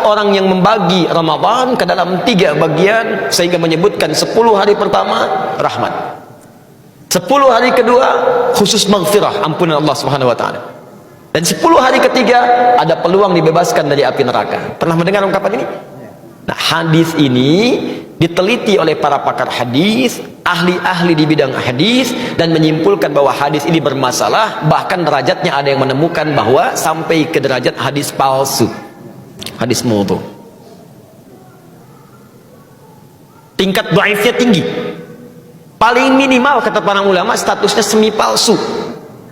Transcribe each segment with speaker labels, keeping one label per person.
Speaker 1: orang yang membagi Ramadan ke dalam 3 bagian, sehingga menyebutkan 10 hari pertama rahmat, 10 hari kedua khusus maghfirah, ampunan Allah Subhanahu wa taala, dan 10 hari ketiga ada peluang dibebaskan dari api neraka. Pernah mendengar ungkapan ini? Nah, hadis ini diteliti oleh para pakar hadis, ahli-ahli di bidang hadis, dan menyimpulkan bahwa hadis ini bermasalah. Bahkan derajatnya ada yang menemukan bahwa sampai ke derajat hadis palsu, hadis maudhu. Tingkat dhaifnya tinggi. Paling minimal kata para ulama statusnya semi palsu.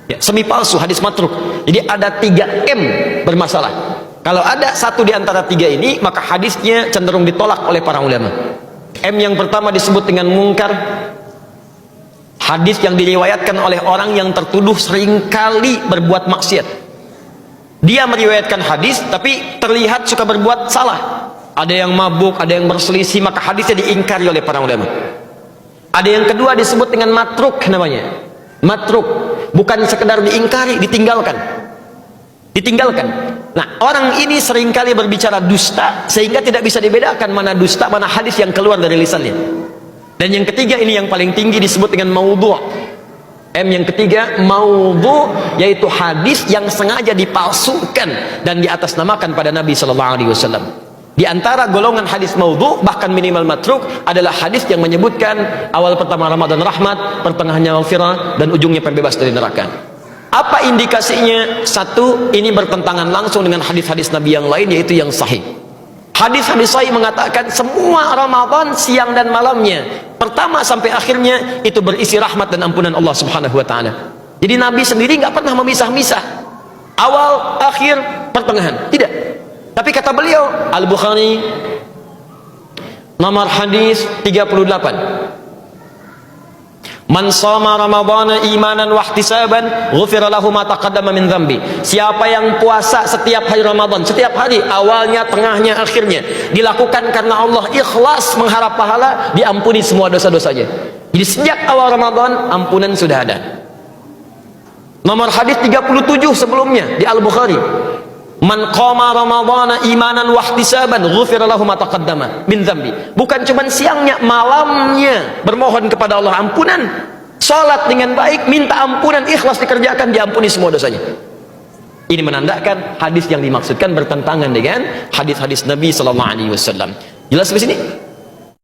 Speaker 1: Ya, semi palsu, hadis matruk. Jadi ada 3M bermasalah. Kalau ada satu di antara 3 ini, maka hadisnya cenderung ditolak oleh para ulama. M yang pertama disebut dengan mungkar. Hadis yang diriwayatkan oleh orang yang tertuduh seringkali berbuat maksiat. Dia meriwayatkan hadis tapi terlihat suka berbuat salah. Ada yang mabuk, ada yang berselisih, maka hadisnya diingkari oleh para ulama. Ada yang kedua disebut dengan matruk namanya. Matruk, bukan sekedar diingkari, ditinggalkan. Nah, orang ini seringkali berbicara dusta sehingga tidak bisa dibedakan mana dusta, mana hadis yang keluar dari lisannya. Dan yang ketiga ini yang paling tinggi disebut dengan maudhu'. M yang ketiga maudhu', yaitu hadis yang sengaja dipalsukan dan diatasnamakan pada Nabi sallallahu alaihi wasallam. Di antara golongan hadis maudhu', bahkan minimal matruk, adalah hadis yang menyebutkan awal pertama Ramadan rahmat, pertengahannya maghfirah, dan ujungnya pembebas dari neraka. Apa indikasinya? Satu, ini bertentangan langsung dengan hadis-hadis Nabi yang lain, yaitu yang sahih. Hadis-hadis sahih mengatakan semua Ramadan siang dan malamnya, pertama sampai akhirnya, itu berisi rahmat dan ampunan Allah Subhanahu wa taala. Jadi Nabi sendiri nggak pernah memisah-misah awal, akhir, pertengahan, tidak. Tapi kata beliau, Al-Bukhari nomor hadis 38, man shoma ramadhana imanan wa ihtisaban ghufira lahu ma taqaddama min dhanbi. Siapa yang puasa setiap hari Ramadan, setiap hari, awalnya, tengahnya, akhirnya, dilakukan karena Allah, ikhlas mengharap pahala, diampuni semua dosa-dosanya. Jadi sejak awal Ramadan ampunan sudah ada. Nomor hadis 37 sebelumnya di Al-Bukhari, man qama ramadhana imanan wa ihtisaban ghufira lahu ma taqaddama min dhanbi. Bukan cuma siangnya, malamnya bermohon kepada Allah ampunan, salat dengan baik, minta ampunan, ikhlas dikerjakan, diampuni semua dosanya. Ini menandakan hadis yang dimaksudkan bertentangan dengan hadis-hadis Nabi sallallahu alaihi wasallam. Jelas di sini?